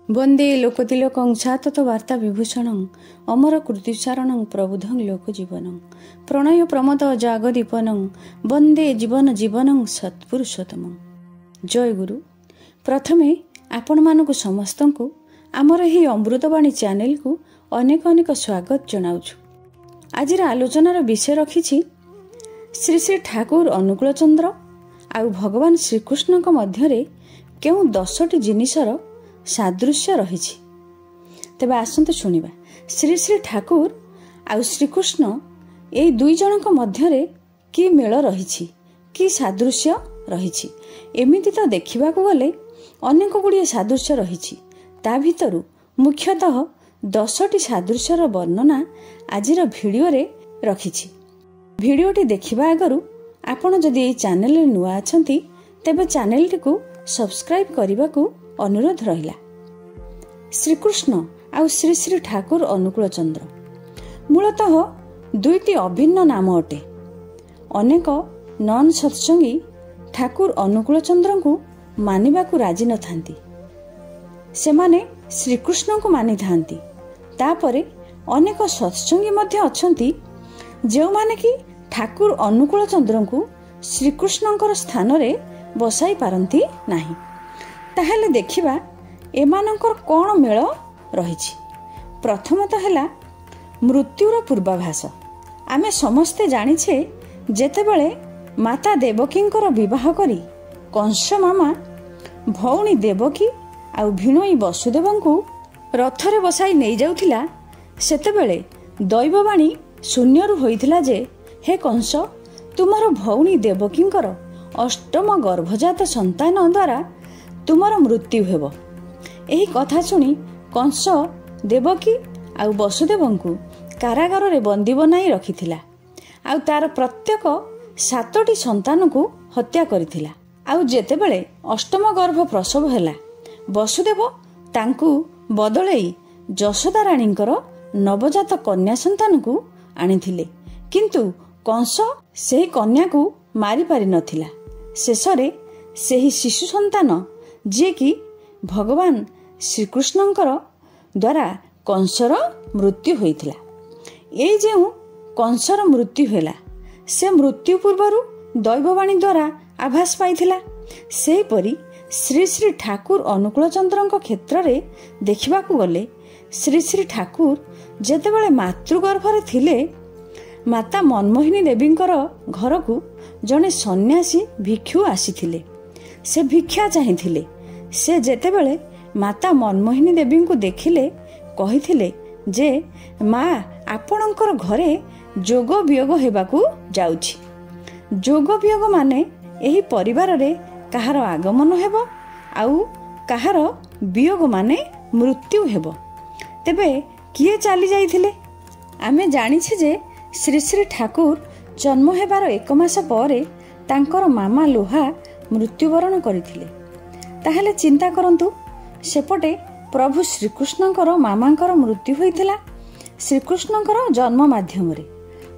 वंदे लोकतिलकं छातत वार्ता विभूषणं अमर कृतिसारणं प्रबुधं लोकजीवनं प्रणय प्रमद जागदीपनं वंदे जीवन जीवनं सत्पुरुषोत्तमं। जय गुरु। प्रथमे आपण मानक समस्त को आमर ही अमृतवाणी चैनल को अनेक अनेक स्वागत जनाउछु। आजिर आलोचनार विषय रखी श्री श्री ठाकुर अनुकूल चंद्र आउ भगवान श्रीकृष्ण मध्य केउ 10टी जिनिसर सादृश्य रही। तेबे आसंतु शुणिबा श्री श्री ठाकुर आउ श्रीकृष्ण एई दुई जनक मध्य कि मेल रही, कि सादृश्य रही। एमिति तो देखा गले अनेक गुड़िए सादृश्य रही। ता भितरु मुख्यतः 10टी सादृश्यर वर्णना आजिर भिडियो रे रखी। भिडियोटी देखिबा आगरु आपण जदि एई चैनल रे नुआ अछंती तेबे चैनल को सब्सक्राइब करने को अनुरोध रहिला। श्रीकृष्ण आउ श्री श्री ठाकुर अनुकूल चंद्र मूलतः दुईटी अभिन्न नाम अटे। अनेक नन सत्संगी ठाकुर अनुकूल चंद्र को मानिबा को राजी न थांती, सेमाने श्रीकृष्ण को मानि थांती। तापरे अनेक सत्संगी मध्य अछंती जो माने कि ठाकुर अनुकूल चंद्र को श्रीकृष्णंकर स्थान रे बसाई पारंती नाही। ताहेले देखिबा एमानंकर कोन मेल रहिछि। प्रथमतः हैला मृत्युर पूर्वाभास। आमे समस्ते जानिछे जेतेबेले माता देवकींकर विवाह करी कंस मामा भौणी देवकी आउ भिणोई वसुदेवंकु रथरे बसाई नै जाउथिला, सेतेबेले दैववाणी शून्यरु होइथिला जे हे कंस तुमर भौणी देवकींकर अष्टम गर्भजात संतान द्वारा तुमर मृत्यु हेबो। एही कथा सुनी कंस देवकी आउ वसुदेवंकु कारागार रे बंदी बनाई रखिथिला आउ तार प्रत्येक 7टी संतान को हत्या करिथिला। आउ जेतेबेले अष्टम गर्भ प्रसव हैला वसुदेव तांकु बदलई यशोदा राणींकर नवजात कन्या संतान को आनिथिले, किंतु कंस सेही कन्या को मारी पारि नथिला। शेषरे सेही शिशु संतान जे कि भगवान श्रीकृष्णंकर द्वारा कंसर मृत्यु होइथिला। ए जेउ कंसर मृत्यु हैला से मृत्यु पूर्वरु दैववाणी द्वारा आभास पाइथिला। सेही परी श्री श्री ठाकुर अनुकूल चंद्रंक क्षेत्र रे देखिबा को गले श्री श्री ठाकुर जेतेबेले मातृगर्भरे थिले माता मनमोहिनी देवींकर घर को जने सन्यासी भिक्षु आसीथिले। से भिक्षा चाहिथिले। से जेतेबेले माता मनमोहिनी देवी को देखिले कहिथिले जे माँ आपणकर घरे जोग वियोग हेबाकू जाउछि। जोग वियोग माने एही परिवार रे काहार आगमन हेबो आउ काहार वियोग माने मृत्यु हेबो। तेबे किए चली जाइथिले? आमे जानिछे जे श्री श्री ठाकुर जन्म हेबार 1 मास परे तांकर मामा लोहा मृत्युवरण करथिले। ताहेले चिंता करंतु, सेपटे प्रभु श्रीकृष्णंकर मामांकर मृत्यु होइथिला श्रीकृष्णंकर जन्म माध्यम रे,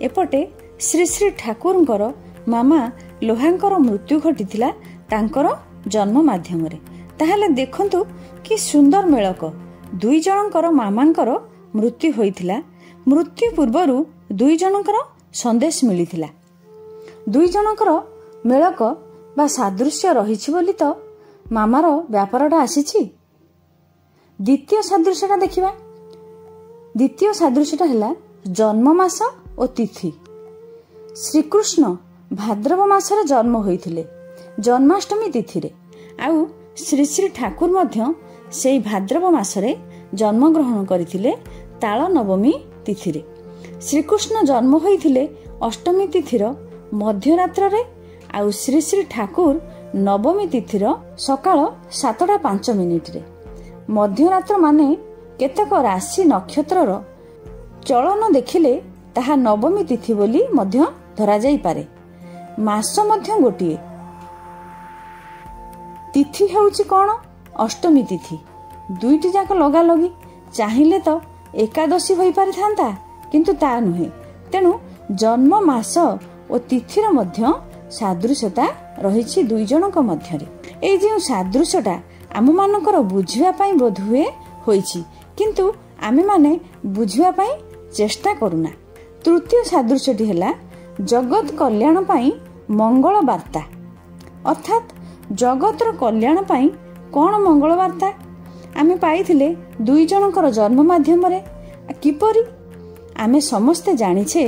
एपटे श्री श्री ठाकुरंकर मामा लोहांकर मृत्यु घटिथिला तांकर जन्म माध्यम रे। ताहेले देखंतु कि सुंदर मेलक। दुई जनकर मामांकर मृत्यु होइथिला। मृत्यु पूर्वरु दुई जनकर संदेश मिलिथिला। दुई जनकर मेलक बा सादृश्य रहिछि बोली तो मामार व्यापारटा आसीछि। द्वितीय सादृश्यटा देखिबा। द्वितीय सादृश्यटा हैला जन्म मास और तिथि। श्रीकृष्ण भाद्रव मासरे जन्म होइथिले जन्माष्टमी तिथि रे, आउ श्री श्री ठाकुर मध्य सेई भाद्रव मासरे जन्म ग्रहण करिथिले ताल नवमी तिथि रे। श्रीकृष्ण जन्म होइथिले अष्टमी तिथिर मध्यरात्र रे, आउ श्री श्री ठाकुर नवमी तिथिर सकाळ 7:05 रे। मध्यरात्र माने केतेक राशि नक्षत्रर चलन देखिले ताहा नवमी तिथि बोली मध्य धरा जाई पारे। मास मध्य गोटिए। तिथि हेउची कोन? अष्टमी तिथि। दुईटी जाक लगा लगी चाहिए तो एकादशी होई पारि थांता, किंतु ता नुहे। तेणु जन्म मास और तिथिर मध्य सादृश्यता रही दुई जनक मध्य। ए जो सादृश्यता ଆମମାନଙ୍କର ବୁଝିବା ପାଇଁ ବୋଧହୁଏ ହୋଇଛି, କିନ୍ତୁ ଆମେମାନେ ବୁଝିବା ପାଇଁ ଚେଷ୍ଟା କରୁନା। ତୃତୀୟ ସାଦୃଶ୍ୟଟି ହେଲା ଜଗତ କଲ୍ୟାଣ ପାଇଁ ମଙ୍ଗଳ ବାର୍ତ୍ତା। ଅର୍ଥାତ୍ ଜଗତର କଲ୍ୟାଣ ପାଇଁ କ'ଣ ମଙ୍ଗଳ ବାର୍ତ୍ତା ଆମେ ପାଇଥିଲେ 2 ଜଣଙ୍କର ଜନ୍ମ ମାଧ୍ୟମରେ? କିପରି? ଆମେ ସମସ୍ତେ ଜାଣିଛେ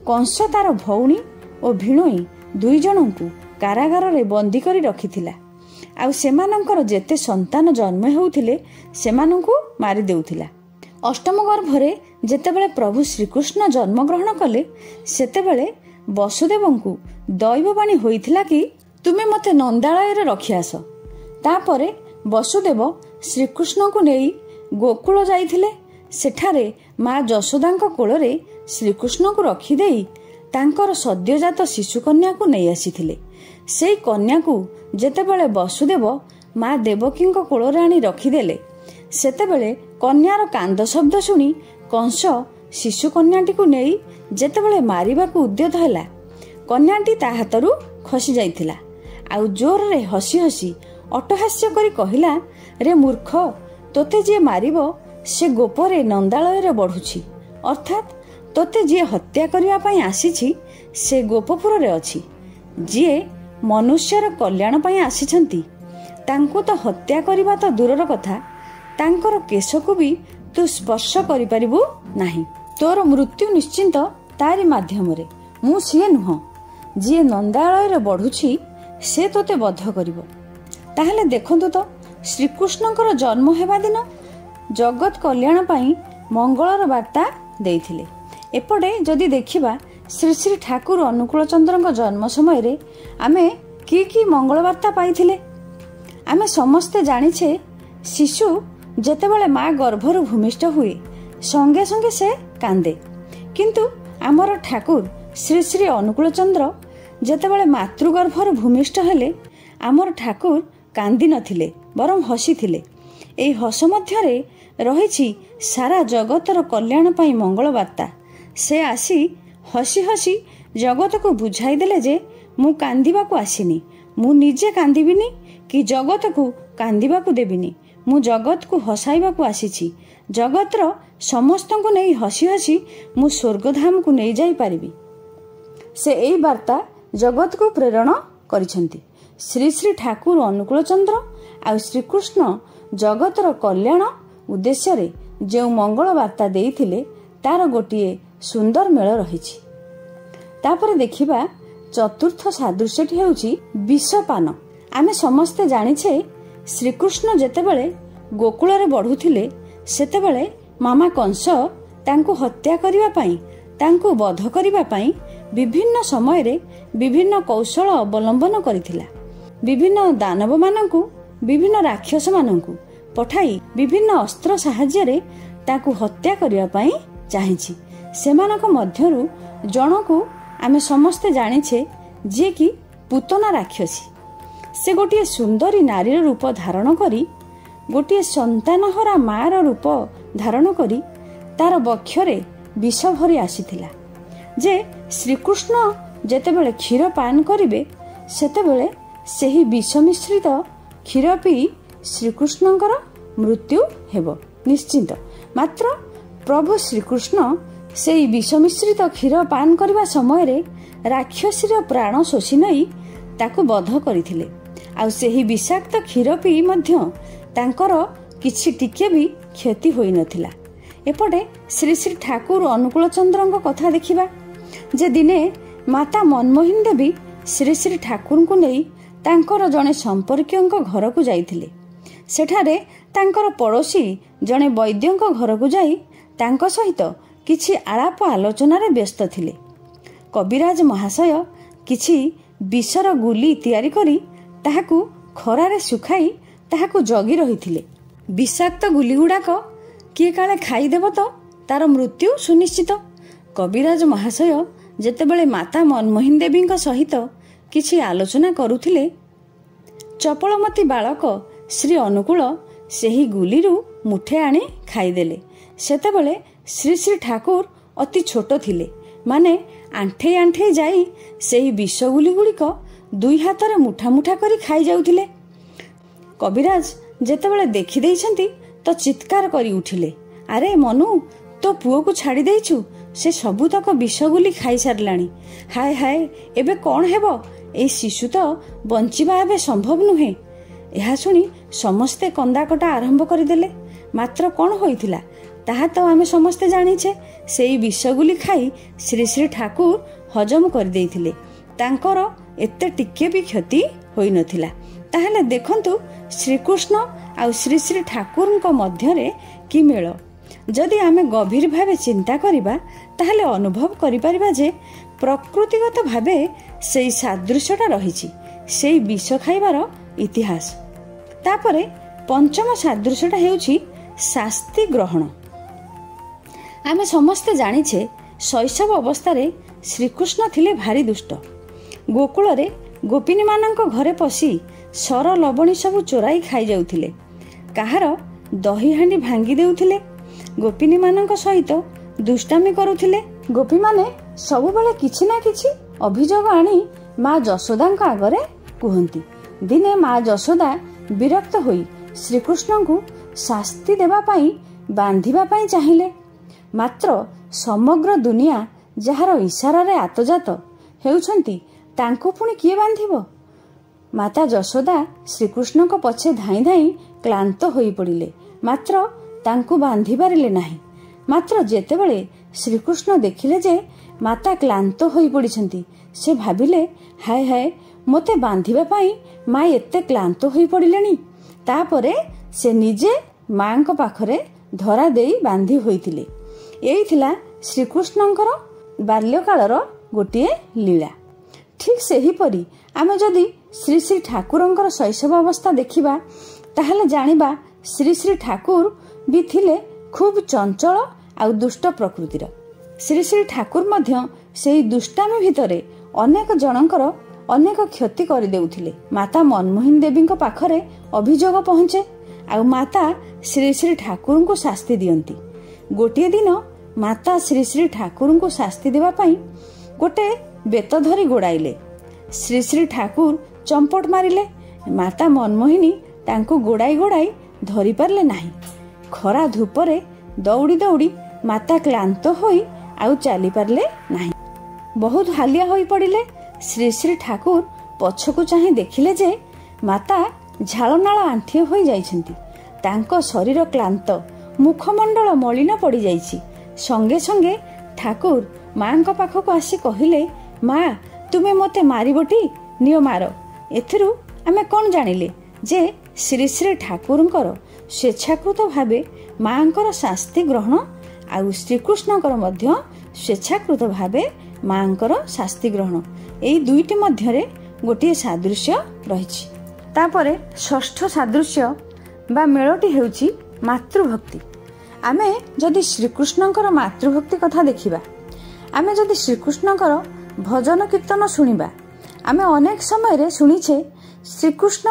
କଂସ ତାର ଭଉଣୀ ଓ ଭିଣୋଇ 2 ଜଣଙ୍କୁ କାରାଗାରରେ ବନ୍ଦୀ କରି ରଖିଥିଲା। ଆଉ ସେମାନଙ୍କର ଯେତେ ସନ୍ତାନ ଜନ୍ମ ହେଉଥିଲେ ସେମାନଙ୍କୁ ମାରି ଦେଉଥିଲା। ଅଷ୍ଟମ ଗର୍ଭରେ ଯେତେବେଳେ ପ୍ରଭୁ ଶ୍ରୀକୃଷ୍ଣ ଜନ୍ମଗ୍ରହଣ କଲେ, ସେତେବେଳେ ବସୁଦେବଙ୍କୁ ଦୈବବାଣୀ ହୋଇଥିଲା କି ତୁମେ ମୋତେ ନନ୍ଦାଳୟରେ ରଖିଆସ। ତାପରେ ବସୁଦେବ ଶ୍ରୀକୃଷ୍ଣଙ୍କୁ ନେଇ ଗୋକୁଳ ଯାଇଥିଲେ। ସେଠାରେ ମା ଯଶୋଦାଙ୍କ କୋଳରେ ଶ୍ରୀକୃଷ୍ଣଙ୍କୁ ରଖିଦେଇ ତାଙ୍କର ସଦ୍ୟଜାତ ଶିଶୁକନ୍ୟାକୁ ନେଇ ଆସିଥିଲେ। ସେହି କନ୍ୟାକୁ ଯେତେବେଳେ ବସୁଦେବ ମା ଦେବକୀଙ୍କ କୋଳରେ ଆଣି ରଖିଦେଲେ, ସେତେବେଳେ କନ୍ୟାର କାନ୍ଦ ଶବ୍ଦ ଶୁଣି କଂସ ଶିଶୁକନ୍ୟାଟିକୁ ନେଇ ଯେତେବେଳେ ମାରିବାକୁ ଉଦ୍ୟତ ହେଲା, କନ୍ୟାଟି ତା ହାତରୁ ଖସି ଯାଇଥିଲା। ଆଉ ଜୋରରେ ହସି ହସି ଅଟ୍ଟହାସ୍ୟ କରି କହିଲା, ରେ ମୂର୍ଖ, ତୋତେ ଯିଏ ମାରିବ ସେ ଗୋପରେ ନନ୍ଦାଳୟରେ ବଢୁଛି। ଅର୍ଥାତ୍ ତୋତେ ଯିଏ ହତ୍ୟା କରିବା ପାଇଁ ଆସିଛି ସେ ଗୋପପୁରରେ ଅଛି। ଯିଏ ମନୁଷ୍ୟର କଲ୍ୟାଣ ପାଇଁ ଆସିଛନ୍ତି ତାଙ୍କୁ ତ ହତ୍ୟା କରିବା ତ ଦୂରର କଥା, ତାଙ୍କର କେଶକୁ ବି ତୁ ସ୍ପର୍ଶ କରିପାରିବୁ ନାହିଁ। ତୋର ମୃତ୍ୟୁ ନିଶ୍ଚିନ୍ତ ତାରି ମାଧ୍ୟମରେ। ମୁଁ ସିଏ ନୁହଁ। ଯିଏ ନନ୍ଦାଳୟରେ ବଢୁଛି ସେ ତୋତେ ବଧ କରିବ। ତାହେଲେ ଦେଖନ୍ତୁ ତ, ଶ୍ରୀକୃଷ୍ଣଙ୍କର ଜନ୍ମ ହେବା ଦିନ ଜଗତ କଲ୍ୟାଣ ପାଇଁ ମଙ୍ଗଳର ବାର୍ତ୍ତା ଦେଇଥିଲେ। ଏପଟେ ଯଦି ଦେଖିବା, ଶ୍ରୀ ଶ୍ରୀ ଠାକୁର ଅନୁକୂଳ ଚନ୍ଦ୍ରଙ୍କ ଜନ୍ମ ସମୟରେ ଆମେ କି ମଙ୍ଗଳ ବାର୍ତ୍ତା ପାଇଥିଲେ? ଆମେ ସମସ୍ତେ ଜାଣିଛେ, ଶିଶୁ ଯେତେବେଳେ ମା ଗର୍ଭରୁ ଭୂମିଷ୍ଠ ହୁଏ ସଙ୍ଗେ ସଙ୍ଗେ ସେ କାନ୍ଦେ। କିନ୍ତୁ ଆମର ଠାକୁର ଶ୍ରୀ ଶ୍ରୀ ଅନୁକୂଳ ଚନ୍ଦ୍ର ଯେତେବେଳେ ମାତୃଗର୍ଭରୁ ଭୂମିଷ୍ଠ ହେଲେ, ଆମର ଠାକୁର କାନ୍ଦି ନଥିଲେ, ବରଂ ହସିଥିଲେ। ଏହି ହସ ମଧ୍ୟରେ ରହିଛି ସାରା ଜଗତର କଲ୍ୟାଣ ପାଇଁ ମଙ୍ଗଳ ବାର୍ତ୍ତା। ସେ ଆସି ହସି ହସି ଜଗତକୁ ବୁଝାଇ ଦେଲେ ଯେ ମୁଁ କାନ୍ଦିବାକୁ ଆସିନି, ମୁଁ ନିଜେ କାନ୍ଦିବିନି କି ଜଗତକୁ କାନ୍ଦିବାକୁ ଦେବିନି। ମୁଁ ଜଗତକୁ ହସାଇବାକୁ ଆସିଛି। ଜଗତର ସମସ୍ତଙ୍କୁ ନେଇ ହସି ହସି ମୁଁ ସ୍ୱର୍ଗଧାମକୁ ନେଇଯାଇପାରିବି। ସେ ଏହି ବାର୍ତ୍ତା ଜଗତକୁ ପ୍ରେରଣ କରିଛନ୍ତି। ଶ୍ରୀ ଶ୍ରୀ ଠାକୁର ଅନୁକୂଳ ଚନ୍ଦ୍ର ଆଉ ଶ୍ରୀକୃଷ୍ଣ ଜଗତର କଲ୍ୟାଣ ଉଦ୍ଦେଶ୍ୟରେ ଯେଉଁ ମଙ୍ଗଳ ବାର୍ତ୍ତା ଦେଇଥିଲେ ତାର ଗୋଟିଏ ସୁନ୍ଦର ମେଳ ରହିଛି। ତାପରେ ଦେଖିବା, ଚତୁର୍ଥ ସାଦୃଶ୍ୟଟି ହେଉଛି ବିଷପାନ। ଆମେ ସମସ୍ତେ ଜାଣିଛେ, ଶ୍ରୀକୃଷ୍ଣ ଯେତେବେଳେ ଗୋକୁଳରେ ବଢୁଥିଲେ ସେତେବେଳେ ମାମା କଂସ ତାଙ୍କୁ ହତ୍ୟା କରିବା ପାଇଁ, ତାଙ୍କୁ ବଧ କରିବା ପାଇଁ ବିଭିନ୍ନ ସମୟରେ ବିଭିନ୍ନ କୌଶଳ ଅବଲମ୍ବନ କରିଥିଲା। ବିଭିନ୍ନ ଦାନବମାନଙ୍କୁ, ବିଭିନ୍ନ ରାକ୍ଷସମାନଙ୍କୁ ପଠାଇ ବିଭିନ୍ନ ଅସ୍ତ୍ର ସାହାଯ୍ୟରେ ତାକୁ ହତ୍ୟା କରିବା ପାଇଁ ଚାହିଁଛି। ସେମାନଙ୍କ ମଧ୍ୟରୁ ଜଣକୁ ଆମେ ସମସ୍ତେ ଜାଣିଛେ, ଯିଏକି ପୁତନା ରାକ୍ଷସୀ। ସେ ଗୋଟିଏ ସୁନ୍ଦରୀ ନାରୀର ରୂପ ଧାରଣ କରି, ଗୋଟିଏ ସନ୍ତାନହରା ମାର ରୂପ ଧାରଣ କରି ତାର ବକ୍ଷରେ ବିଷ ଭରି ଆସିଥିଲା ଯେ ଶ୍ରୀକୃଷ୍ଣ ଯେତେବେଳେ କ୍ଷୀର ପାନ କରିବେ ସେତେବେଳେ ସେହି ବିଷ ମିଶ୍ରିତ କ୍ଷୀର ପିଇ ଶ୍ରୀକୃଷ୍ଣଙ୍କର ମୃତ୍ୟୁ ହେବ ନିଶ୍ଚିନ୍ତ। ମାତ୍ର ପ୍ରଭୁ ଶ୍ରୀକୃଷ୍ଣ ସେହି ବିଷ ମିଶ୍ରିତ କ୍ଷୀର ପାନ କରିବା ସମୟରେ ରାକ୍ଷସୀର ପ୍ରାଣ ଶୋଷି ନେଇ ତାକୁ ବଧ କରିଥିଲେ। ଆଉ ସେହି ବିଷାକ୍ତ କ୍ଷୀର ପିଇ ମଧ୍ୟ ତାଙ୍କର କିଛି ଟିକେ ବି କ୍ଷତି ହୋଇନଥିଲା। ଏପଟେ ଶ୍ରୀ ଶ୍ରୀ ଠାକୁର ଅନୁକୂଳ ଚନ୍ଦ୍ରଙ୍କ କଥା ଦେଖିବା, ଯେ ଦିନେ ମାତା ମନମୋହିନୀ ଦେବୀ ଶ୍ରୀ ଶ୍ରୀ ଠାକୁରଙ୍କୁ ନେଇ ତାଙ୍କର ଜଣେ ସମ୍ପର୍କୀୟଙ୍କ ଘରକୁ ଯାଇଥିଲେ। ସେଠାରେ ତାଙ୍କର ପଡ଼ୋଶୀ ଜଣେ ବୈଦ୍ୟଙ୍କ ଘରକୁ ଯାଇ ତାଙ୍କ ସହିତ କିଛି ଆଳାପ ଆଲୋଚନାରେ ବ୍ୟସ୍ତ ଥିଲେ। କବିରାଜ ମହାଶୟ କିଛି ବିଷର ଗୁଲି ତିଆରି କରି ତାହାକୁ ଖରାରେ ଶୁଖାଇ ତାହାକୁ ଜଗି ରହିଥିଲେ। ବିଷାକ୍ତ ଗୁଲିଗୁଡ଼ାକ କିଏ କାଳେ ଖାଇଦେବ ତ ତାର ମୃତ୍ୟୁ ସୁନିଶ୍ଚିତ। କବିରାଜ ମହାଶୟ ଯେତେବେଳେ ମାତା ମନମୋହିନୀ ଦେବୀଙ୍କ ସହିତ କିଛି ଆଲୋଚନା କରୁଥିଲେ, ଚପଳମତି ବାଳକ ଶ୍ରୀ ଅନୁକୂଳ ସେହି ଗୁଲିରୁ ମୁଠେ ଆଣି ଖାଇଦେଲେ। ସେତେବେଳେ ଶ୍ରୀ ଶ୍ରୀ ଠାକୁର ଅତି ଛୋଟ ଥିଲେ, ମାନେ ଆଣ୍ଠେଇ ଆଣ୍ଠେଇ ଯାଇ ସେହି ବିଷ ଗୁଲି ଗୁଡ଼ିକ 2 ହାତରେ ମୁଠା ମୁଠା କରି ଖାଇଯାଉଥିଲେ। କବିରାଜ ଯେତେବେଳେ ଦେଖିଦେଇଛନ୍ତି ତ ଚିତ୍କାର କରି ଉଠିଲେ, ଆରେ ମନୁ, ତୋ ପୁଅକୁ ଛାଡ଼ି ଦେଇଛୁ, ସେ ସବୁତକ ବିଷଗୁଲି ଖାଇସାରିଲାଣି। ହାୟ ହାୟ, ଏବେ କ'ଣ ହେବ? ଏଇ ଶିଶୁ ତ ବଞ୍ଚିବା ଏବେ ସମ୍ଭବ ନୁହେଁ। ଏହା ଶୁଣି ସମସ୍ତେ କନ୍ଦାକଟା ଆରମ୍ଭ କରିଦେଲେ। ମାତ୍ର କ'ଣ ହୋଇଥିଲା ତାହା ତ ଆମେ ସମସ୍ତେ ଜାଣିଛେ। ସେଇ ବିଷଗୁଲି ଖାଇ ଶ୍ରୀ ଶ୍ରୀ ଠାକୁର ହଜମ କରିଦେଇଥିଲେ। ତାଙ୍କର ଏତେ ଟିକେ ବି କ୍ଷତି ହୋଇନଥିଲା। ତାହେଲେ ଦେଖନ୍ତୁ ଶ୍ରୀକୃଷ୍ଣ ଆଉ ଶ୍ରୀ ଶ୍ରୀ ଠାକୁରଙ୍କ ମଧ୍ୟରେ କି ମେଳ। ଯଦି ଆମେ ଗଭୀର ଭାବେ ଚିନ୍ତା କରିବା ତାହେଲେ ଅନୁଭବ କରିପାରିବା ଯେ ପ୍ରକୃତିଗତ ଭାବେ ସେଇ ସାଦୃଶ୍ୟଟା ରହିଛି, ସେଇ ବିଷ ଖାଇବାର ଇତିହାସ। ତାପରେ ପଞ୍ଚମ ସାଦୃଶ୍ୟଟା ହେଉଛି ଶାସ୍ତି ଗ୍ରହଣ। ଆମେ ସମସ୍ତେ ଜାଣିଛେ ଶୈଶବ ଅବସ୍ଥାରେ ଶ୍ରୀକୃଷ୍ଣ ଥିଲେ ଭାରି ଦୁଷ୍ଟ। ଗୋକୁଳରେ ଗୋପିନୀମାନଙ୍କ ଘରେ ପଶି ସର ଲବଣୀ ସବୁ ଚୋରାଇ ଖାଇଯାଉଥିଲେ। କାହାର ଦହିହାଣ୍ଡି ଭାଙ୍ଗି ଦେଉଥିଲେ। ଗୋପିନୀମାନଙ୍କ ସହିତ ଦୁଷ୍ଟାମି କରୁଥିଲେ। ଗୋପୀମାନେ ସବୁବେଳେ କିଛି ନା କିଛି ଅଭିଯୋଗ ଆଣି ମା ଯଶୋଦାଙ୍କ ଆଗରେ କୁହନ୍ତି। ଦିନେ ମା ଯଶୋଦା ବିରକ୍ତ ହୋଇ ଶ୍ରୀକୃଷ୍ଣଙ୍କୁ ଶାସ୍ତି ଦେବା ପାଇଁ ବାନ୍ଧିବା ପାଇଁ ଚାହିଁଲେ। ମାତ୍ର ସମଗ୍ର ଦୁନିଆ ଯାହାର ଇଶାରାରେ ଆତଜାତ ହେଉଛନ୍ତି, ତାଙ୍କୁ ପୁଣି କିଏ ବାନ୍ଧିବ? ମାତା ଯଶୋଦା ଶ୍ରୀକୃଷ୍ଣଙ୍କ ପଛେ ଧାଇଁ ଧାଇଁ କ୍ଳାନ୍ତ ହୋଇପଡ଼ିଲେ, ମାତ୍ର ତାଙ୍କୁ ବାନ୍ଧି ପାରିଲେ ନାହିଁ। ମାତ୍ର ଯେତେବେଳେ ଶ୍ରୀକୃଷ୍ଣ ଦେଖିଲେ ଯେ ମାତା କ୍ଳାନ୍ତ ହୋଇପଡ଼ିଛନ୍ତି, ସେ ଭାବିଲେ, ହାୟ ହାୟ, ମୋତେ ବାନ୍ଧିବା ପାଇଁ ମା ଏତେ କ୍ଳାନ୍ତ ହୋଇପଡ଼ିଲେଣି। ତାପରେ ସେ ନିଜେ ମାଙ୍କ ପାଖରେ ଧରା ଦେଇ ବାନ୍ଧି ହୋଇଥିଲେ। ଏଇ ଥିଲା ଶ୍ରୀକୃଷ୍ଣଙ୍କର ବାଲ୍ୟକାଳର ଗୋଟିଏ ଲୀଳା। ଠିକ୍ ସେହିପରି ଆମେ ଯଦି ଶ୍ରୀ ଶ୍ରୀ ଠାକୁରଙ୍କର ଶୈଶବ ଅବସ୍ଥା ଦେଖିବା ତାହେଲେ ଜାଣିବା ଶ୍ରୀ ଶ୍ରୀ ଠାକୁର ବି ଥିଲେ ଖୁବ୍ ଚଞ୍ଚଳ ଆଉ ଦୁଷ୍ଟ ପ୍ରକୃତିର। ଶ୍ରୀ ଶ୍ରୀ ଠାକୁର ମଧ୍ୟ ସେହି ଦୁଷ୍ଟାମି ଭିତରେ ଅନେକ ଜଣଙ୍କର ଅନେକ କ୍ଷତି କରିଦେଉଥିଲେ। ମାତା ମନମୋହିନୀ ଦେବୀଙ୍କ ପାଖରେ ଅଭିଯୋଗ ପହଞ୍ଚେ ଆଉ ମାତା ଶ୍ରୀ ଶ୍ରୀ ଠାକୁରଙ୍କୁ ଶାସ୍ତି ଦିଅନ୍ତି। ଗୋଟିଏ ଦିନ ମାତା ଶ୍ରୀ ଶ୍ରୀ ଠାକୁରଙ୍କୁ ଶାସ୍ତି ଦେବା ପାଇଁ ଗୋଟେ ବେତ ଧରି ଗୋଡ଼ାଇଲେ। ଶ୍ରୀ ଶ୍ରୀ ଠାକୁର ଚମ୍ପଟ ମାରିଲେ। ମାତା ମନମୋହିନୀ ତାଙ୍କୁ ଗୋଡ଼ାଇ ଗୋଡ଼ାଇ ଧରିପାରିଲେ ନାହିଁ। ଖରା ଧୂପରେ ଦୌଡ଼ି ଦୌଡ଼ି ମାତା କ୍ଳାନ୍ତ ହୋଇ ଆଉ ଚାଲିପାରିଲେ ନାହିଁ। ବହୁତ ହାଲିଆ ହୋଇ ପଡ଼ିଲେ। ଶ୍ରୀ ଶ୍ରୀ ଠାକୁର ପଛକୁ ଚାହିଁ ଦେଖିଲେ ଯେ ମାତା ଝାଳନାଳ ଆଣ୍ଠିଏ ହୋଇ ଯାଇଛନ୍ତି। ତାଙ୍କ ଶରୀର କ୍ଳାନ୍ତ, ମୁଖମଣ୍ଡଳ ମଳିନ ପଡ଼ିଯାଇଛି। ସଙ୍ଗେ ସଙ୍ଗେ ଠାକୁର ମାଙ୍କ ପାଖକୁ ଆସି କହିଲେ, ମା, ତୁମେ ମୋତେ ମାରିବଟି? ନିଅ ମାର। ଏଥିରୁ ଆମେ କ'ଣ ଜାଣିଲେ ଯେ ଶ୍ରୀ ଶ୍ରୀ ଠାକୁରଙ୍କର ସ୍ୱେଚ୍ଛାକୃତ ଭାବେ ମାଙ୍କର ଶାସ୍ତି ଗ୍ରହଣ ଆଉ ଶ୍ରୀକୃଷ୍ଣଙ୍କର ମଧ୍ୟ ସ୍ୱେଚ୍ଛାକୃତ ଭାବେ ମାଙ୍କର ଶାସ୍ତି ଗ୍ରହଣ, ଏଇ ଦୁଇଟି ମଧ୍ୟରେ ଗୋଟିଏ ସାଦୃଶ୍ୟ ରହିଛି। ତାପରେ ଷଷ୍ଠ ସାଦୃଶ୍ୟ ବା ମେଳଟି ହେଉଛି ମାତୃଭକ୍ତି। ଆମେ ଯଦି ଶ୍ରୀକୃଷ୍ଣଙ୍କର ମାତୃଭକ୍ତି କଥା ଦେଖିବା, ଆମେ ଯଦି ଶ୍ରୀକୃଷ୍ଣଙ୍କର ଭଜନ କୀର୍ତ୍ତନ ଶୁଣିବା, ଆମେ ଅନେକ ସମୟରେ ଶୁଣିଛେ ଶ୍ରୀକୃଷ୍ଣ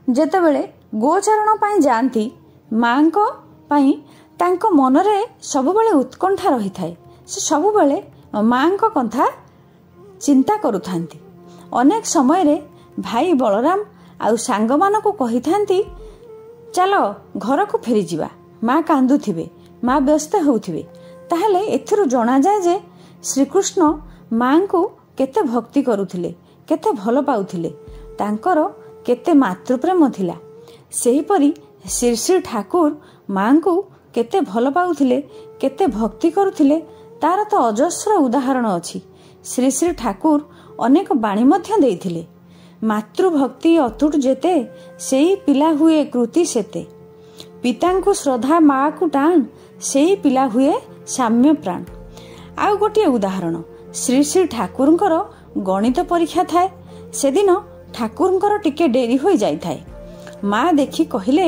ଯେତେବେଳେ ଗୋଚାରଣ ପାଇଁ ଯାଆନ୍ତି, ମାଙ୍କ ପାଇଁ ତାଙ୍କ ମନରେ ସବୁବେଳେ ଉତ୍କଣ୍ଠା ରହିଥାଏ। ସେ ସବୁବେଳେ ମାଙ୍କ କଥା ଚିନ୍ତା କରୁଥାନ୍ତି। ଅନେକ ସମୟରେ ଭାଇ ବଳରାମ ଆଉ ସାଙ୍ଗମାନଙ୍କୁ କହିଥାନ୍ତି, ଚାଲ ଘରକୁ ଫେରିଯିବା, ମା କାନ୍ଦୁଥିବେ, ମା ବ୍ୟସ୍ତ ହେଉଥିବେ। ତାହେଲେ ଏଥିରୁ ଜଣାଯାଏ ଯେ ଶ୍ରୀକୃଷ୍ଣ ମାଙ୍କୁ କେତେ ଭକ୍ତି କରୁଥିଲେ, କେତେ ଭଲ ପାଉଥିଲେ, ତାଙ୍କର କେତେ ମାତୃପ୍ରେମ ଥିଲା। ସେହିପରି ଶ୍ରୀ ଶ୍ରୀ ଠାକୁର ମାଙ୍କୁ କେତେ ଭଲ ପାଉଥିଲେ, କେତେ ଭକ୍ତି କରୁଥିଲେ, ତାର ତ ଅଜସ୍ର ଉଦାହରଣ ଅଛି। ଶ୍ରୀ ଶ୍ରୀ ଠାକୁର ଅନେକ ବାଣୀ ମଧ୍ୟ ଦେଇଥିଲେ। ମାତୃଭକ୍ତି ଅତୁଟ ଯେତେ, ସେଇ ପିଲା ହୁଏ କୃତି ସେତେ। ପିତାଙ୍କୁ ଶ୍ରଦ୍ଧା ମାକୁ ଟାଣ, ସେଇ ପିଲା ହୁଏ ସାମ୍ୟ ପ୍ରାଣ। ଆଉ ଗୋଟିଏ ଉଦାହରଣ, ଶ୍ରୀ ଶ୍ରୀ ଠାକୁରଙ୍କର ଗଣିତ ପରୀକ୍ଷା ଥାଏ। ସେଦିନ ଠାକୁରଙ୍କର ଟିକେ ଡେରି ହୋଇଯାଇଥାଏ। ମା ଦେଖି କହିଲେ,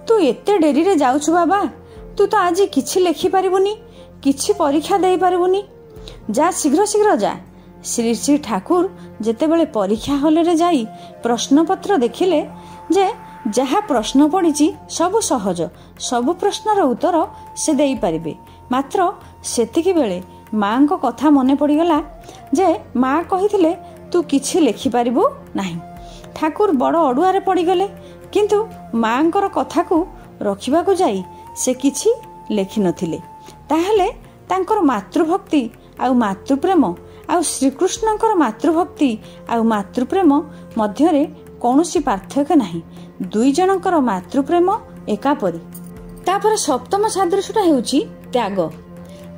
ତୁ ଏତେ ଡେରିରେ ଯାଉଛୁ ବାବା, ତୁ ତ ଆଜି କିଛି ଲେଖିପାରିବୁନି, କିଛି ପରୀକ୍ଷା ଦେଇପାରିବୁନି, ଯା ଶୀଘ୍ର ଶୀଘ୍ର ଯା। ଶ୍ରୀ ଶ୍ରୀ ଠାକୁର ଯେତେବେଳେ ପରୀକ୍ଷା ହଲରେ ଯାଇ ପ୍ରଶ୍ନପତ୍ର ଦେଖିଲେ ଯେ ଯାହା ପ୍ରଶ୍ନ ପଡ଼ିଛି ସବୁ ସହଜ, ସବୁ ପ୍ରଶ୍ନର ଉତ୍ତର ସେ ଦେଇପାରିବେ। ମାତ୍ର ସେତିକି ବେଳେ ମାଙ୍କ କଥା ମନେ ପଡ଼ିଗଲା ଯେ ମା କହିଥିଲେ ତୁ କିଛି ଲେଖିପାରିବୁ ନାହିଁ। ଠାକୁର ବଡ଼ ଅଡ଼ୁଆରେ ପଡ଼ିଗଲେ। କିନ୍ତୁ ମାଙ୍କର କଥାକୁ ରଖିବାକୁ ଯାଇ ସେ କିଛି ଲେଖିନଥିଲେ। ତାହେଲେ ତାଙ୍କର ମାତୃଭକ୍ତି ଆଉ ମାତୃପ୍ରେମ ଆଉ ଶ୍ରୀକୃଷ୍ଣଙ୍କର ମାତୃଭକ୍ତି ଆଉ ମାତୃପ୍ରେମ ମଧ୍ୟରେ କୌଣସି ପାର୍ଥକ୍ୟ ନାହିଁ। ଦୁଇ ଜଣଙ୍କର ମାତୃପ୍ରେମ ଏକାପରି। ତାପରେ ସପ୍ତମ ସାଦୃଶ୍ୟଟା ହେଉଛି ତ୍ୟାଗ।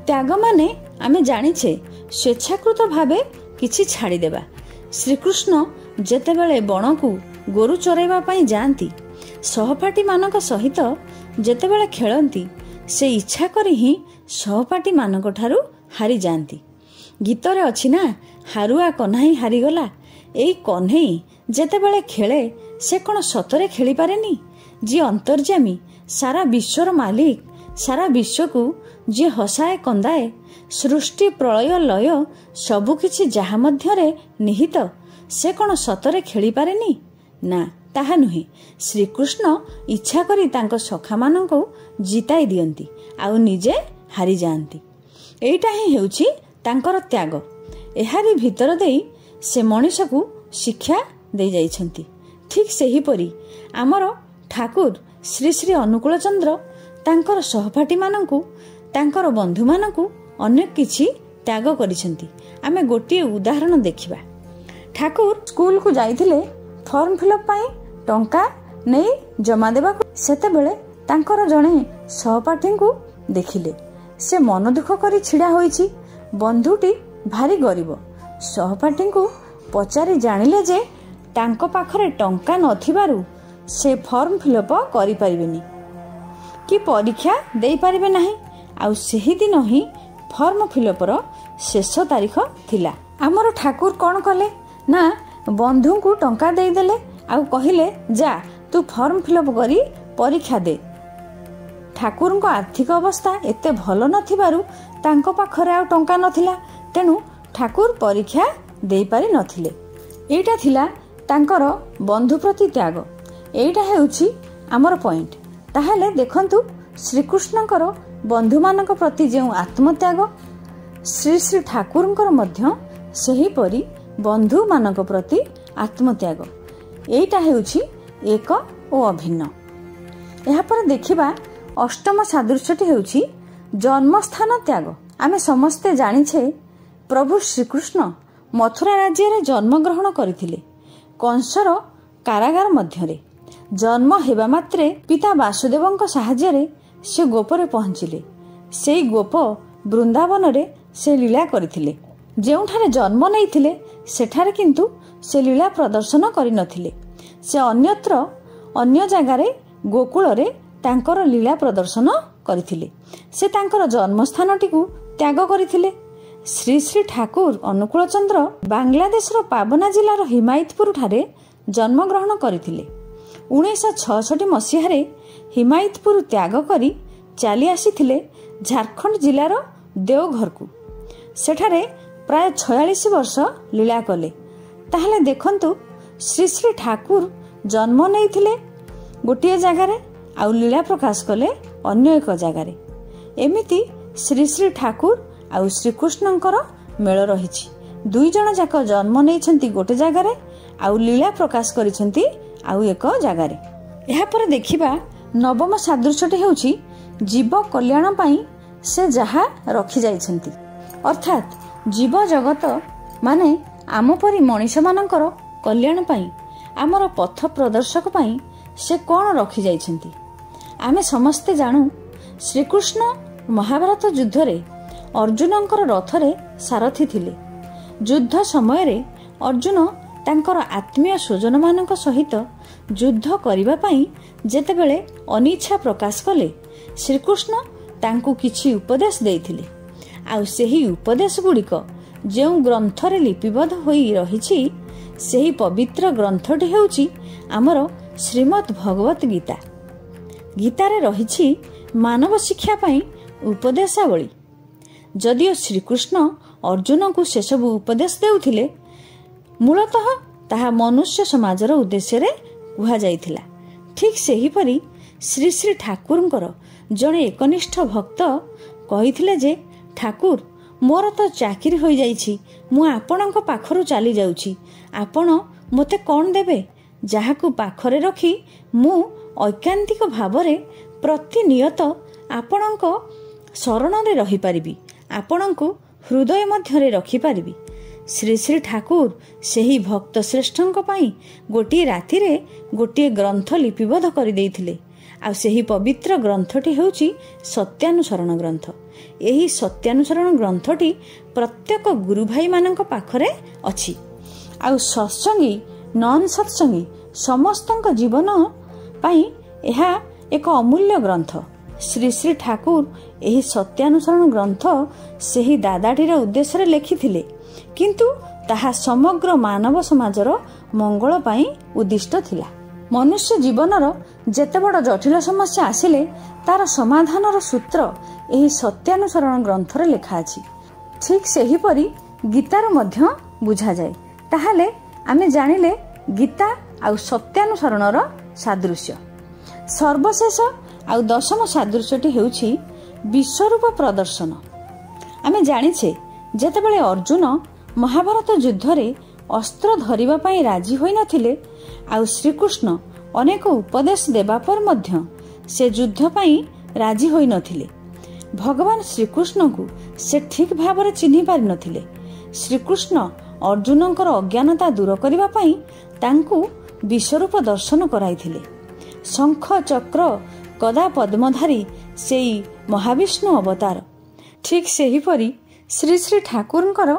ତ୍ୟାଗ ମାନେ ଆମେ ଜାଣିଛେ ସ୍ୱେଚ୍ଛାକୃତ ଭାବେ କିଛି ଛାଡ଼ିଦେବା। ଶ୍ରୀକୃଷ୍ଣ ଯେତେବେଳେ ବଣକୁ ଗୋରୁ ଚରାଇବା ପାଇଁ ଯାଆନ୍ତି, ସହପାଠୀମାନଙ୍କ ସହିତ ଯେତେବେଳେ ଖେଳନ୍ତି, ସେ ଇଚ୍ଛା କରି ହିଁ ସହପାଠୀମାନଙ୍କ ଠାରୁ ହାରିଯାଆନ୍ତି। ଗୀତରେ ଅଛି ନା, ହାରୁଆ କହ୍ନେଇ ହାରିଗଲା। ଏଇ କହ୍ନେଇ ଯେତେବେଳେ ଖେଳେ ସେ କ'ଣ ସତରେ ଖେଳିପାରେନି? ଯିଏ ଅନ୍ତର୍ଯ୍ୟାମୀ, ସାରା ବିଶ୍ୱର ମାଲିକ, ସାରା ବିଶ୍ୱକୁ ଯିଏ ହସାଏ କନ୍ଦାଏ, ସୃଷ୍ଟି ପ୍ରଳୟ ଲୟ ସବୁକିଛି ଯାହା ମଧ୍ୟରେ ନିହିତ, ସେ କ'ଣ ସତରେ ଖେଳିପାରେନି? ନା, ତାହା ନୁହେଁ। ଶ୍ରୀକୃଷ୍ଣ ଇଚ୍ଛା କରି ତାଙ୍କ ସଖାମାନଙ୍କୁ ଜିତାଇ ଦିଅନ୍ତି ଆଉ ନିଜେ ହାରିଯାଆନ୍ତି। ଏଇଟା ହିଁ ହେଉଛି ତାଙ୍କର ତ୍ୟାଗ। ଏହାରି ଭିତର ଦେଇ ସେ ମଣିଷକୁ ଶିକ୍ଷା ଦେଇଯାଇଛନ୍ତି। ଠିକ୍ ସେହିପରି ଆମର ଠାକୁର ଶ୍ରୀ ଶ୍ରୀ ଅନୁକୂଳ ଚନ୍ଦ୍ର ତାଙ୍କର ସହପାଠୀମାନଙ୍କୁ, ତାଙ୍କର ବନ୍ଧୁମାନଙ୍କୁ ଅନେକ କିଛି ତ୍ୟାଗ କରିଛନ୍ତି। ଆମେ ଗୋଟିଏ ଉଦାହରଣ ଦେଖିବା। ଠାକୁର ସ୍କୁଲକୁ ଯାଇଥିଲେ ଫର୍ମ ଫିଲ୍ଅପ୍ ପାଇଁ ଟଙ୍କା ନେଇ ଜମା ଦେବାକୁ। ସେତେବେଳେ ତାଙ୍କର ଜଣେ ସହପାଠୀଙ୍କୁ ଦେଖିଲେ। ସେ ମନ ଦୁଃଖ କରି ଛିଡ଼ା ହୋଇଛି। ବନ୍ଧୁଟି ଭାରି ଗରିବ। ସହପାଠୀଙ୍କୁ ପଚାରି ଜାଣିଲେ ଯେ ତାଙ୍କ ପାଖରେ ଟଙ୍କା ନଥିବାରୁ ସେ ଫର୍ମ ଫିଲ୍ଅପ୍ କରିପାରିବେନି କି ପରୀକ୍ଷା ଦେଇପାରିବେ ନାହିଁ। ଆଉ ସେହିଦିନ ହିଁ ଫର୍ମ ଫିଲ୍ଅପ୍ର ଶେଷ ତାରିଖ ଥିଲା। ଆମର ଠାକୁର କ'ଣ କଲେ ନା, ବନ୍ଧୁଙ୍କୁ ଟଙ୍କା ଦେଇଦେଲେ ଆଉ କହିଲେ, ଯା ତୁ ଫର୍ମ ଫିଲ୍ଅପ୍ କରି ପରୀକ୍ଷା ଦେ। ଠାକୁରଙ୍କ ଆର୍ଥିକ ଅବସ୍ଥା ଏତେ ଭଲ ନଥିବାରୁ ତାଙ୍କ ପାଖରେ ଆଉ ଟଙ୍କା ନଥିଲା। ତେଣୁ ଠାକୁର ପରୀକ୍ଷା ଦେଇପାରି ନଥିଲେ। ଏଇଟା ଥିଲା ତାଙ୍କର ବନ୍ଧୁ ପ୍ରତି ତ୍ୟାଗ। ଏଇଟା ହେଉଛି ଆମର ପଏଣ୍ଟ। ତାହେଲେ ଦେଖନ୍ତୁ, ଶ୍ରୀକୃଷ୍ଣଙ୍କର ବନ୍ଧୁମାନଙ୍କ ପ୍ରତି ଯେଉଁ ଆତ୍ମତ୍ୟାଗ, ଶ୍ରୀ ଶ୍ରୀ ଠାକୁରଙ୍କର ମଧ୍ୟ ସେହିପରି ବନ୍ଧୁମାନଙ୍କ ପ୍ରତି ଆତ୍ମତ୍ୟାଗ। ଏଇଟା ହେଉଛି ଏକ ଓ ଅଭିନ୍ନ। ଏହାପରେ ଦେଖିବା ଅଷ୍ଟମ ସାଦୃଶ୍ୟଟି ହେଉଛି ଜନ୍ମସ୍ଥାନ ତ୍ୟାଗ। ଆମେ ସମସ୍ତେ ଜାଣିଛେ ପ୍ରଭୁ ଶ୍ରୀକୃଷ୍ଣ ମଥୁରା ରାଜ୍ୟରେ ଜନ୍ମଗ୍ରହଣ କରିଥିଲେ, କଂସର କାରାଗାର ମଧ୍ୟରେ। ଜନ୍ମ ହେବା ମାତ୍ରେ ପିତା ବାସୁଦେବଙ୍କ ସାହାଯ୍ୟରେ ସେ ଗୋପରେ ପହଞ୍ଚିଲେ। ସେଇ ଗୋପ ବୃନ୍ଦାବନରେ ସେ ଲୀଳା କରିଥିଲେ। ଯେଉଁଠାରେ ଜନ୍ମ ନେଇଥିଲେ ସେଠାରେ କିନ୍ତୁ ସେ ଲୀଳା ପ୍ରଦର୍ଶନ କରିନଥିଲେ। ସେ ଅନ୍ୟତ୍ର ଅନ୍ୟ ଜାଗାରେ ଗୋକୁଳରେ ତାଙ୍କର ଲୀଳା ପ୍ରଦର୍ଶନ କରିଥିଲେ। ସେ ତାଙ୍କର ଜନ୍ମସ୍ଥାନଟିକୁ ତ୍ୟାଗ କରିଥିଲେ। ଶ୍ରୀ ଶ୍ରୀ ଠାକୁର ଅନୁକୂଳ ଚନ୍ଦ୍ର ବାଂଲାଦେଶର ପାବନା ଜିଲ୍ଲାର ହିମାୟତପୁର ଠାରେ ଜନ୍ମଗ୍ରହଣ କରିଥିଲେ। 1966 ମସିହାରେ ହିମାୟତପୁର ତ୍ୟାଗ କରି ଚାଲି ଆସିଥିଲେ ଝାରଖଣ୍ଡ ଜିଲ୍ଲାର ଦେଓଘରକୁ। ସେଠାରେ ପ୍ରାୟ 46 ବର୍ଷ ଲୀଳା କଲେ। ତାହେଲେ ଦେଖନ୍ତୁ, ଶ୍ରୀ ଶ୍ରୀ ଠାକୁର ଜନ୍ମ ନେଇଥିଲେ ଗୋଟିଏ ଜାଗାରେ ଆଉ ଲୀଳା ପ୍ରକାଶ କଲେ ଅନ୍ୟ ଏକ ଜାଗାରେ। ଏମିତି ଶ୍ରୀ ଶ୍ରୀ ଠାକୁର ଆଉ ଶ୍ରୀକୃଷ୍ଣଙ୍କର ମେଳ ରହିଛି। ଦୁଇ ଜଣ ଯାକ ଜନ୍ମ ନେଇଛନ୍ତି ଗୋଟେ ଜାଗାରେ ଆଉ ଲୀଳା ପ୍ରକାଶ କରିଛନ୍ତି ଆଉ ଏକ ଜାଗାରେ। ଏହାପରେ ଦେଖିବା ନବମ ସାଦୃଶ୍ୟଟି ହେଉଛି ଜୀବ କଲ୍ୟାଣ ପାଇଁ ସେ ଯାହା ରଖିଯାଇଛନ୍ତି। ଅର୍ଥାତ୍ ଜୀବ ଜଗତ ମାନେ ଆମ ପରି ମଣିଷମାନଙ୍କର କଲ୍ୟାଣ ପାଇଁ, ଆମର ପଥ ପ୍ରଦର୍ଶକ ପାଇଁ ସେ କ'ଣ ରଖିଯାଇଛନ୍ତି। ଆମେ ସମସ୍ତେ ଜାଣୁ, ଶ୍ରୀକୃଷ୍ଣ ମହାଭାରତ ଯୁଦ୍ଧରେ ଅର୍ଜୁନଙ୍କର ରଥରେ ସାରଥୀ ଥିଲେ। ଯୁଦ୍ଧ ସମୟରେ ଅର୍ଜୁନ ତାଙ୍କର ଆତ୍ମୀୟ ସ୍ୱଜନମାନଙ୍କ ସହିତ ଯୁଦ୍ଧ କରିବା ପାଇଁ ଯେତେବେଳେ ଅନିଚ୍ଛା ପ୍ରକାଶ କଲେ, ଶ୍ରୀକୃଷ୍ଣ ତାଙ୍କୁ କିଛି ଉପଦେଶ ଦେଇଥିଲେ। ଆଉ ସେହି ଉପଦେଶ ଗୁଡ଼ିକ ଯେଉଁ ଗ୍ରନ୍ଥରେ ଲିପିବଦ୍ଧ ହୋଇ ରହିଛି, ସେହି ପବିତ୍ର ଗ୍ରନ୍ଥଟି ହେଉଛି ଆମର ଶ୍ରୀମଦ୍ ଭଗବତ ଗୀତା। ଗୀତାରେ ରହିଛି ମାନବ ଶିକ୍ଷା ପାଇଁ ଉପଦେଶାବଳୀ। ଯଦିଓ ଶ୍ରୀକୃଷ୍ଣ ଅର୍ଜୁନଙ୍କୁ ସେସବୁ ଉପଦେଶ ଦେଉଥିଲେ, ମୂଳତଃ ତାହା ମନୁଷ୍ୟ ସମାଜର ଉଦ୍ଦେଶ୍ୟରେ କୁହାଯାଇଥିଲା। ଠିକ୍ ସେହିପରି ଶ୍ରୀ ଶ୍ରୀ ଠାକୁରଙ୍କର ଜଣେ ଏକନିଷ୍ଠ ଭକ୍ତ କହିଥିଲେ ଯେ, ଠାକୁର ମୋର ତ ଚାକିରି ହୋଇଯାଇଛି, ମୁଁ ଆପଣଙ୍କ ପାଖରୁ ଚାଲି ଯାଉଛି, ଆପଣ ମୋତେ କ'ଣ ଦେବେ? ଯାହାକୁ ପାଖରେ ରଖି ମୁଁ ଐକାନ୍ତିକ ଭାବରେ ପ୍ରତିନିୟତ ଆପଣଙ୍କ ଶରଣରେ ରହିପାରିବି, ଆପଣଙ୍କୁ ହୃଦୟ ମଧ୍ୟରେ ରଖିପାରିବି। ଶ୍ରୀ ଶ୍ରୀ ଠାକୁର ସେହି ଭକ୍ତ ଶ୍ରେଷ୍ଠଙ୍କ ପାଇଁ ଗୋଟିଏ ରାତିରେ ଗୋଟିଏ ଗ୍ରନ୍ଥ ଲିପିବଦ୍ଧ କରିଦେଇଥିଲେ। ଆଉ ସେହି ପବିତ୍ର ଗ୍ରନ୍ଥଟି ହେଉଛି ସତ୍ୟାନୁସରଣ ଗ୍ରନ୍ଥ। ଏହି ସତ୍ୟାନୁସରଣ ଗ୍ରନ୍ଥଟି ପ୍ରତ୍ୟେକ ଗୁରୁ ଭାଇମାନଙ୍କ ପାଖରେ ଅଛି। ଆଉ ସତ୍ସଙ୍ଗୀ ନନ୍ ସତ୍ସଙ୍ଗୀ ସମସ୍ତଙ୍କ ଜୀବନ ପାଇଁ ଏହା ଏକ ଅମୂଲ୍ୟ ଗ୍ରନ୍ଥ। ଶ୍ରୀ ଶ୍ରୀ ଠାକୁର ଏହି ସତ୍ୟାନୁସରଣ ଗ୍ରନ୍ଥ ସେହି ଦାଦାଟିର ଉଦ୍ଦେଶ୍ୟରେ ଲେଖିଥିଲେ, କିନ୍ତୁ ତାହା ସମଗ୍ର ମାନବ ସମାଜର ମଙ୍ଗଳ ପାଇଁ ଉଦ୍ଦିଷ୍ଟ ଥିଲା। ମନୁଷ୍ୟ ଜୀବନର ଯେତେ ବଡ଼ ଜଟିଳ ସମସ୍ୟା ଆସିଲେ ତାର ସମାଧାନର ସୂତ୍ର ଏହି ସତ୍ୟାନୁସରଣ ଗ୍ରନ୍ଥରେ ଲେଖା ଅଛି। ଠିକ୍ ସେହିପରି ଗୀତାରୁ ମଧ୍ୟ ବୁଝାଯାଏ। ତାହେଲେ ଆମେ ଜାଣିଲେ ଗୀତା ଆଉ ସତ୍ୟାନୁସରଣର ସାଦୃଶ୍ୟ। ସର୍ବଶେଷ ଆଉ ଦଶମ ସାଦୃଶ୍ୟଟି ହେଉଛି ବିଶ୍ୱରୂପ ପ୍ରଦର୍ଶନ। ଆମେ ଜାଣିଛେ ଯେତେବେଳେ ଅର୍ଜୁନ ମହାଭାରତ ଯୁଦ୍ଧରେ ଅସ୍ତ୍ର ଧରିବା ପାଇଁ ରାଜି ହୋଇନଥିଲେ, ଆଉ ଶ୍ରୀକୃଷ୍ଣ ଅନେକ ଉପଦେଶ ଦେବା ପରେ ମଧ୍ୟ ସେ ଯୁଦ୍ଧ ପାଇଁ ରାଜି ହୋଇନଥିଲେ। ଭଗବାନ ଶ୍ରୀକୃଷ୍ଣଙ୍କୁ ସେ ଠିକ୍ ଭାବରେ ଚିହ୍ନି ପାରିନଥିଲେ। ଶ୍ରୀକୃଷ୍ଣ ଅର୍ଜୁନଙ୍କର ଅଜ୍ଞାନତା ଦୂର କରିବା ପାଇଁ ତାଙ୍କୁ ବିଶ୍ୱରୂପ ଦର୍ଶନ କରାଇଥିଲେ। ଶଙ୍ଖ ଚକ୍ର ଗଦା ପଦ୍ମଧାରୀ ସେଇ ମହାବିଷ୍ଣୁ ଅବତାର। ଠିକ୍ ସେହିପରି ଶ୍ରୀ ଶ୍ରୀ ଠାକୁରଙ୍କର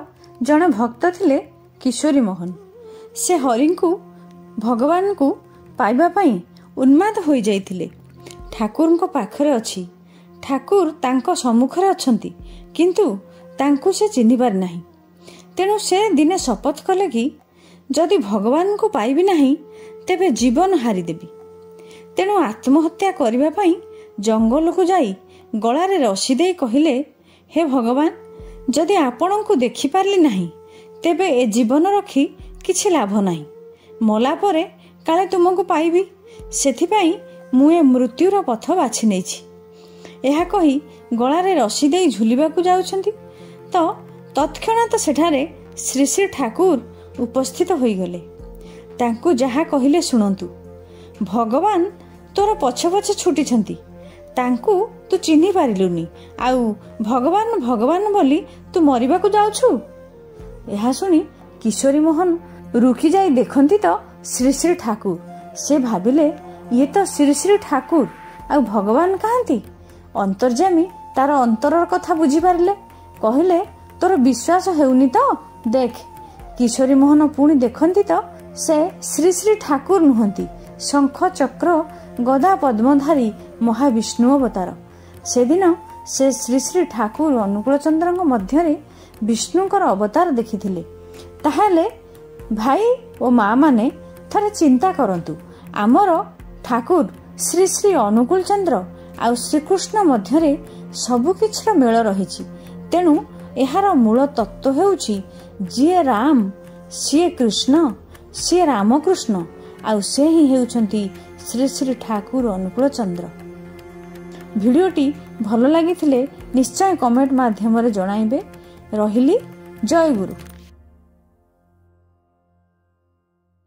ଜଣେ ଭକ୍ତ ଥିଲେ କିଶୋରୀ ମୋହନ। ସେ ହରିଙ୍କୁ ଭଗବାନଙ୍କୁ ପାଇବା ପାଇଁ ଉନ୍ମାଦ ହୋଇଯାଇଥିଲେ। ଠାକୁରଙ୍କ ପାଖରେ ଅଛି, ଠାକୁର ତାଙ୍କ ସମ୍ମୁଖରେ ଅଛନ୍ତି, କିନ୍ତୁ ତାଙ୍କୁ ସେ ଚିହ୍ନି ପାରି ନାହିଁ। ତେଣୁ ସେ ଦିନେ ଶପଥ କଲେ କି ଯଦି ଭଗବାନଙ୍କୁ ପାଇବି ନାହିଁ ତେବେ ଜୀବନ ହାରିଦେବି। ତେଣୁ ଆତ୍ମହତ୍ୟା କରିବା ପାଇଁ ଜଙ୍ଗଲକୁ ଯାଇ ଗଳାରେ ରସି ଦେଇ କହିଲେ, ହେ ଭଗବାନ, ଯଦି ଆପଣଙ୍କୁ ଦେଖିପାରିଲି ନାହିଁ ତେବେ ଏ ଜୀବନ ରଖି କିଛି ଲାଭ ନାହିଁ। ମଲା ପରେ କାଳେ ତୁମକୁ ପାଇବି, ସେଥିପାଇଁ ମୁଁ ଏ ମୃତ୍ୟୁର ପଥ ବାଛି ନେଇଛି। ଏହା କହି ଗଳାରେ ରସି ଦେଇ ଝୁଲିବାକୁ ଯାଉଛନ୍ତି ତ ତତ୍କ୍ଷଣାତ ସେଠାରେ ଶ୍ରୀ ଶ୍ରୀ ଠାକୁର ଉପସ୍ଥିତ ହୋଇଗଲେ। ତାଙ୍କୁ ଯାହା କହିଲେ ଶୁଣନ୍ତୁ, ଭଗବାନ ତୋର ପଛେ ପଛେ ଛୁଟିଛନ୍ତି, ତାଙ୍କୁ ତୁ ଚିହ୍ନି ପାରିଲୁନି, ଆଉ ଭଗବାନ ଭଗବାନ ବୋଲି ତୁ ମରିବାକୁ ଯାଉଛୁ। ଏହା ଶୁଣି କିଶୋରୀ ମୋହନ ରୁକି ଯାଇ ଦେଖନ୍ତି ତ ଶ୍ରୀ ଶ୍ରୀ ଠାକୁର। ସେ ଭାବିଲେ ଇଏ ତ ଶ୍ରୀ ଶ୍ରୀ ଠାକୁର, ଆଉ ଭଗବାନ କାହାନ୍ତି? ଅନ୍ତର୍ଯାମୀ ତାର ଅନ୍ତରର କଥା ବୁଝିପାରିଲେ। କହିଲେ, ତୋର ବିଶ୍ୱାସ ହେଉନି ତ ଦେଖ। କିଶୋରୀ ମୋହନ ପୁଣି ଦେଖନ୍ତି ତ ସେ ଶ୍ରୀ ଶ୍ରୀ ଠାକୁର ନୁହନ୍ତି, ଶଙ୍ଖ ଚକ୍ର ଗଦା ପଦ୍ମଧାରୀ ମହାବିଷ୍ଣୁ ଅବତାର। ସେଦିନ ସେ ଶ୍ରୀ ଶ୍ରୀ ଠାକୁର ଅନୁକୂଳ ଚନ୍ଦ୍ରଙ୍କ ମଧ୍ୟରେ ବିଷ୍ଣୁଙ୍କର ଅବତାର ଦେଖିଥିଲେ। ତାହେଲେ ଭାଇ ଓ ମା ମାନେ ଥରେ ଚିନ୍ତା କରନ୍ତୁ, ଆମର ଠାକୁର ଶ୍ରୀ ଶ୍ରୀ ଅନୁକୂଳ ଚନ୍ଦ୍ର ଆଉ ଶ୍ରୀକୃଷ୍ଣ ମଧ୍ୟରେ ସବୁକିଛିର ମେଳ ରହିଛି। ତେଣୁ ଏହାର ମୂଳ ତତ୍ତ୍ୱ ହେଉଛି ଯିଏ ରାମ ସିଏ କୃଷ୍ଣ, ସିଏ ରାମକୃଷ୍ଣ, ଆଉ ସେ ହିଁ ହେଉଛନ୍ତି ଶ୍ରୀ ଶ୍ରୀ ଠାକୁର ଅନୁକୂଳ ଚନ୍ଦ୍ର। ଭିଡ଼ିଓଟି ଭଲ ଲାଗିଥିଲେ ନିଶ୍ଚୟ କମେଣ୍ଟ ମାଧ୍ୟମରେ ଜଣାଇବେ। ରହିଲି, ଜୟ ଗୁରୁ।